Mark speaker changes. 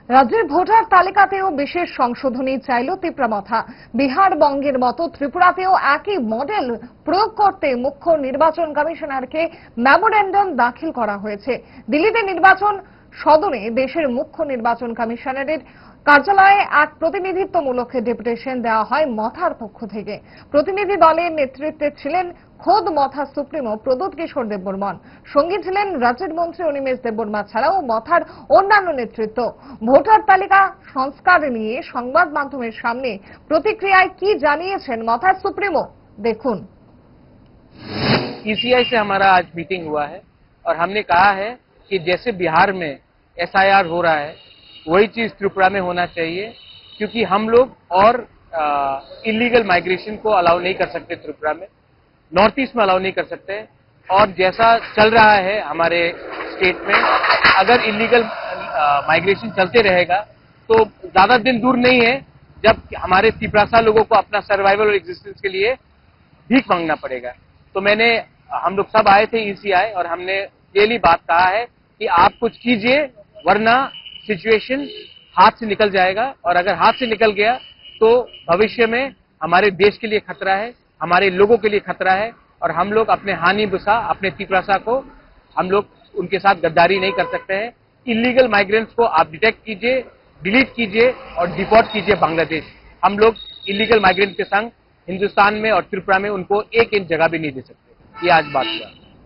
Speaker 1: রাজ্যের ভোটার তালিকাতেও বিশেষ সংশোধনী চাইল ত্রিপুরা। বিহারবঙ্গের মতো ত্রিপুরাতেও একই মডেল প্রয়োগ করতে মুখ্য নির্বাচন কমিশনারকে মেমোরেন্ডাম দাখিল করা হয়েছে। দিল্লিতে নির্বাচন সদনে দেশের মুখ্য নির্বাচন কমিশনারের কার্যালয়ে এক প্রতিনিধিত্বমূলক ডেপুটেশন দেওয়া হয় মথার পক্ষ থেকে। প্রতিনিধি দলের নেতৃত্বে ছিলেন খোদ মথা সুপ্রিমো প্রদ্যোৎ কিশোর দেববর্মন। সঙ্গী ছিলেন রাজ্যের মন্ত্রী অনিমেষ দেববর্মা ছাড়াও মথার অন্যান্য নেতৃত্ব। ভোটার তালিকা সংস্কার নিয়ে সংবাদ মাধ্যমের সামনে প্রতিক্রিয়ায় কি জানিয়েছেন মথার সুপ্রিমো দেখুন।
Speaker 2: ईसीआई से हमारा आज मीटिंग हुआ है और हमने कहा है कि जैसे बिहार में एसआईआर हो रहा है वही चीज त्रिपुरा में होना चाहिए, क्योंकि हम लोग और इलीगल माइग्रेशन को अलाउ नहीं कर सकते त्रिपुरा में, नॉर्थ ईस्ट में अलाउ नहीं कर सकते। और जैसा चल रहा है हमारे स्टेट में, अगर इलीगल माइग्रेशन चलते रहेगा तो ज्यादा दिन दूर नहीं है जब हमारे त्रिपुरासा लोगों को अपना सर्वाइवल और एग्जिस्टेंस के लिए भीख मांगना पड़ेगा। तो हम लोग सब आए थे ईसीआई और हमने क्लियरली बात कहा है कि आप कुछ कीजिए वरना सिचुएशन हाथ से निकल जाएगा, और अगर हाथ से निकल गया तो भविष्य में हमारे देश के लिए खतरा है, हमारे लोगों के लिए खतरा है। और हम लोग अपने हानि बुसा अपने त्रिपुरासा को हम लोग उनके साथ गद्दारी नहीं कर सकते हैं। इलीगल माइग्रेंट्स को आप डिटेक्ट कीजिए, डिलीट कीजिए और डिपोर्ट कीजिए बांग्लादेश। हम लोग इलीगल माइग्रेंट के संग हिंदुस्तान में और त्रिपुरा में उनको एक इंच जगह भी नहीं दे सकते। ये आज बात हुआ।